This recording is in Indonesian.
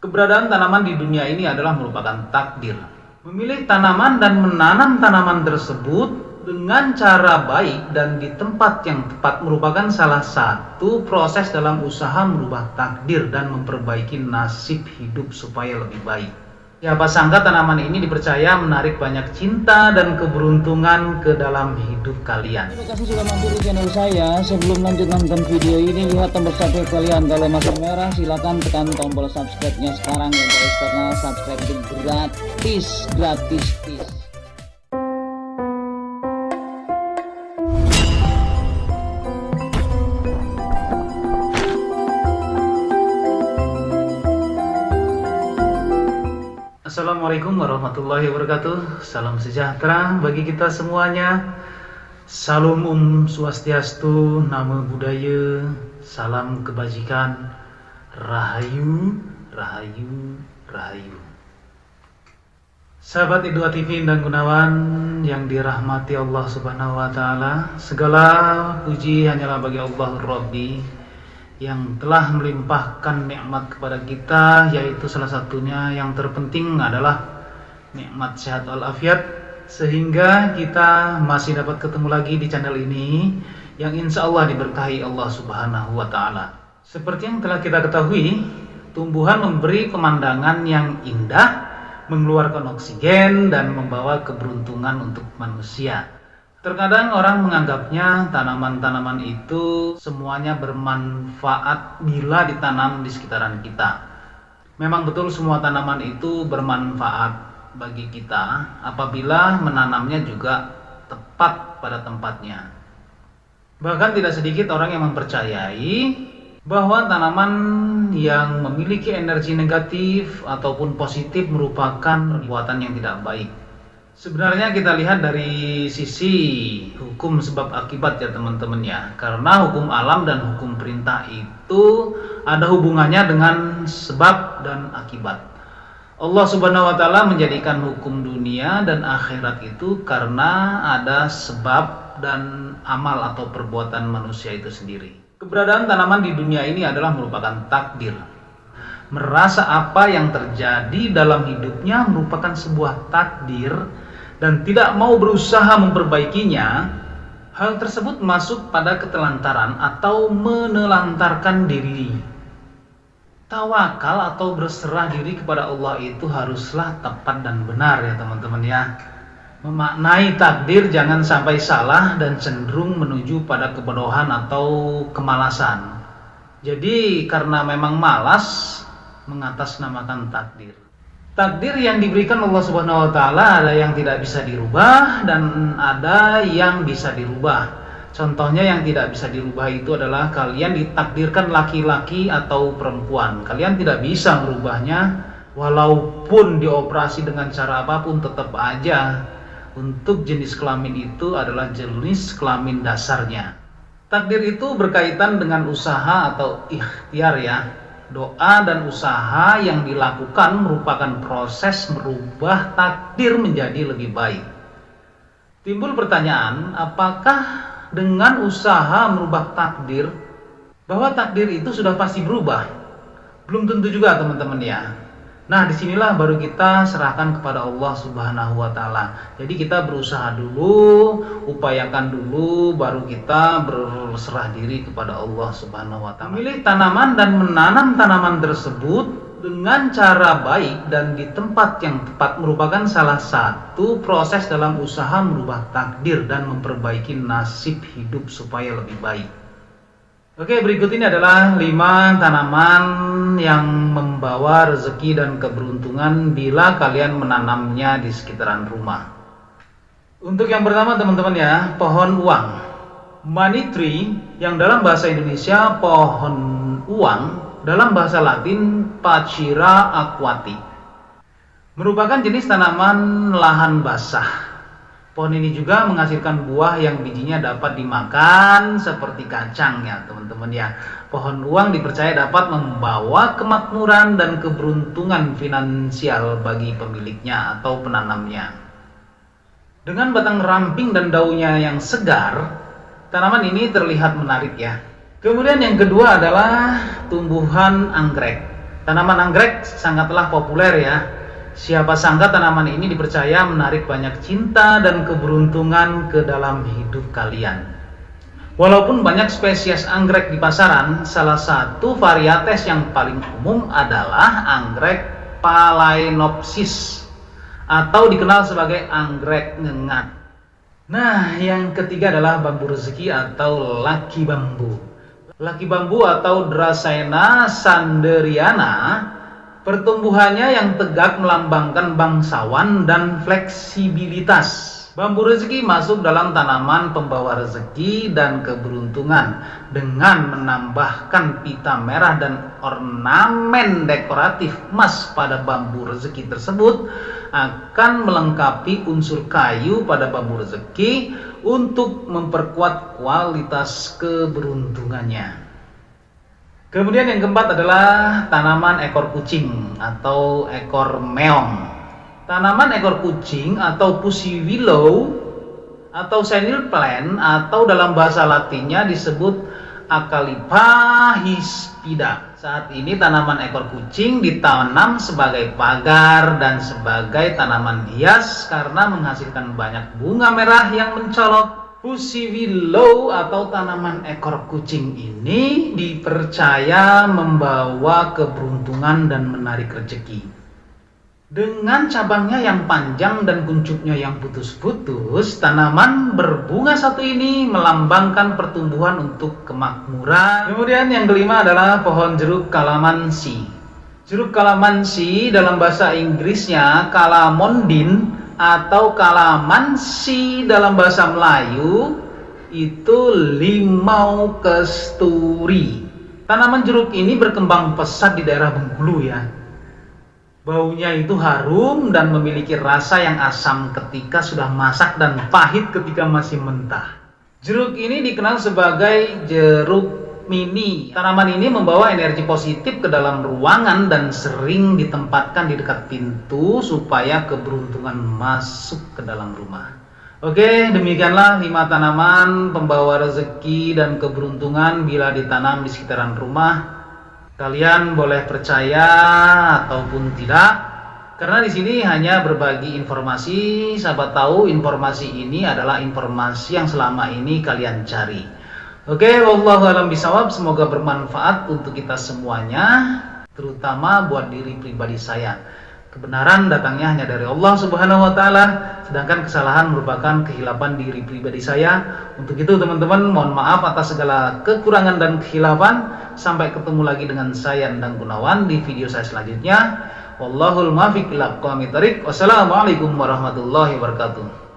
Keberadaan tanaman di dunia ini adalah merupakan takdir. Memilih tanaman dan menanam tanaman tersebut dengan cara baik dan di tempat yang tepat merupakan salah satu proses dalam usaha merubah takdir dan memperbaiki nasib hidup supaya lebih baik. Siapa sangka tanaman ini dipercaya menarik banyak cinta dan keberuntungan ke dalam hidup kalian. Terima kasih sudah mampir di channel saya. Sebelum lanjut nonton video ini, lihat tombol subscribe kalian. Kalau masih merah, silakan tekan tombol subscribe-nya sekarang ya guys, karena subscribe itu gratis. Assalamualaikum warahmatullahi wabarakatuh. Salam sejahtera bagi kita semuanya. Salam Swastiastu, Namo Buddhaya, salam kebajikan, Rahayu, Rahayu, Rahayu. Sahabat I2 TV dan Gunawan yang dirahmati Allah Subhanahu wa taala, segala puji hanyalah bagi Allah Rabbi yang telah melimpahkan nikmat kepada kita, yaitu salah satunya yang terpenting adalah nikmat sehat walafiat, sehingga kita masih dapat ketemu lagi di channel ini yang insya Allah diberkahi Allah Subhanahu wa taala. Seperti yang telah kita ketahui, tumbuhan memberi pemandangan yang indah, mengeluarkan oksigen dan membawa keberuntungan untuk manusia. Terkadang orang menganggapnya tanaman-tanaman itu semuanya bermanfaat bila ditanam di sekitaran kita. Memang betul semua tanaman itu bermanfaat bagi kita apabila menanamnya juga tepat pada tempatnya. Bahkan tidak sedikit orang yang mempercayai bahwa tanaman yang memiliki energi negatif ataupun positif merupakan perbuatan yang tidak baik. Sebenarnya kita lihat dari sisi hukum sebab akibat ya teman-teman ya. Karena hukum alam dan hukum perintah itu ada hubungannya dengan sebab dan akibat. Allah Subhanahu wa taala menjadikan hukum dunia dan akhirat itu karena ada sebab dan amal atau perbuatan manusia itu sendiri. Keberadaan tanaman di dunia ini adalah merupakan takdir. Merasa apa yang terjadi dalam hidupnya merupakan sebuah takdir dan tidak mau berusaha memperbaikinya, hal tersebut masuk pada ketelantaran atau menelantarkan diri. Tawakal atau berserah diri kepada Allah itu haruslah tepat dan benar ya teman-teman ya. Memaknai takdir jangan sampai salah dan cenderung menuju pada kebodohan atau kemalasan. Jadi karena memang malas mengatasnamakan takdir. Takdir yang diberikan Allah Subhanahu wa taala ada yang tidak bisa dirubah dan ada yang bisa dirubah. Contohnya yang tidak bisa dirubah itu adalah kalian ditakdirkan laki-laki atau perempuan. Kalian tidak bisa merubahnya walaupun dioperasi dengan cara apapun, tetap aja untuk jenis kelamin itu adalah jenis kelamin dasarnya. Takdir itu berkaitan dengan usaha atau ikhtiar ya. Doa dan usaha yang dilakukan merupakan proses merubah takdir menjadi lebih baik. Timbul pertanyaan, apakah dengan usaha merubah takdir, bahwa takdir itu sudah pasti berubah? Belum tentu juga teman-teman ya. Nah, disinilah baru kita serahkan kepada Allah Subhanahu wa taala. Jadi kita berusaha dulu, upayakan dulu, baru kita berserah diri kepada Allah Subhanahu wa taala. Memilih tanaman dan menanam tanaman tersebut dengan cara baik dan di tempat yang tepat merupakan salah satu proses dalam usaha merubah takdir dan memperbaiki nasib hidup supaya lebih baik. Oke, berikut ini adalah 5 tanaman yang membawa rezeki dan keberuntungan bila kalian menanamnya di sekitaran rumah. Untuk yang pertama teman-teman ya, pohon uang. Money tree yang dalam bahasa Indonesia pohon uang, dalam bahasa Latin Pachira aquati. Merupakan jenis tanaman lahan basah. Pohon ini juga menghasilkan buah yang bijinya dapat dimakan seperti kacang ya teman-teman ya. Pohon uang dipercaya dapat membawa kemakmuran dan keberuntungan finansial bagi pemiliknya atau penanamnya. Dengan batang ramping dan daunnya yang segar, tanaman ini terlihat menarik ya. Kemudian yang kedua adalah tumbuhan anggrek. Tanaman anggrek sangatlah populer ya. Siapa sangka tanaman ini dipercaya menarik banyak cinta dan keberuntungan ke dalam hidup kalian. Walaupun banyak spesies anggrek di pasaran, salah satu varietes yang paling umum adalah anggrek Phalaenopsis atau dikenal sebagai anggrek ngengat. Nah, yang ketiga adalah bambu rezeki atau laki bambu. Laki bambu atau Dracaena sanderiana, pertumbuhannya yang tegak melambangkan bangsawan dan fleksibilitas. Bambu rezeki masuk dalam tanaman pembawa rezeki dan keberuntungan dengan menambahkan pita merah dan ornamen dekoratif emas pada bambu rezeki tersebut akan melengkapi unsur kayu pada bambu rezeki untuk memperkuat kualitas keberuntungannya. Kemudian yang keempat adalah tanaman ekor kucing atau ekor meong. Tanaman ekor kucing atau pussy willow atau senile plant atau dalam bahasa latinnya disebut Acalypha hispida. Saat ini tanaman ekor kucing ditanam sebagai pagar dan sebagai tanaman hias karena menghasilkan banyak bunga merah yang mencolok. Pussy willow atau tanaman ekor kucing ini dipercaya membawa keberuntungan dan menarik rezeki. Dengan cabangnya yang panjang dan kuncupnya yang putus-putus, tanaman berbunga satu ini melambangkan pertumbuhan untuk kemakmuran. Kemudian yang kelima adalah pohon jeruk kalamansi. Jeruk kalamansi dalam bahasa Inggrisnya calamondin atau kalamansi dalam bahasa Melayu itu limau kesturi. Tanaman jeruk ini berkembang pesat di daerah Bengkulu ya. Baunya itu harum dan memiliki rasa yang asam ketika sudah masak dan pahit ketika masih mentah. Jeruk ini dikenal sebagai jeruk mini. Tanaman ini membawa energi positif ke dalam ruangan dan sering ditempatkan di dekat pintu supaya keberuntungan masuk ke dalam rumah. Oke, demikianlah 5 tanaman pembawa rezeki dan keberuntungan bila ditanam di sekitaran rumah. Kalian boleh percaya ataupun tidak, karena di sini hanya berbagi informasi. Siapa tahu informasi ini adalah informasi yang selama ini kalian cari. Oke, wallahu a'lam bishawab. Semoga bermanfaat untuk kita semuanya, terutama buat diri pribadi saya. Kebenaran datangnya hanya dari Allah Subhanahu wa taala, sedangkan kesalahan merupakan kehilapan diri pribadi saya. Untuk itu teman-teman, mohon maaf atas segala kekurangan dan khilafan. Sampai ketemu lagi dengan saya Endang Gunawan di video saya selanjutnya. Wallahul muwaffiq ila aqwamit thoriq. Wassalamualaikum warahmatullahi wabarakatuh.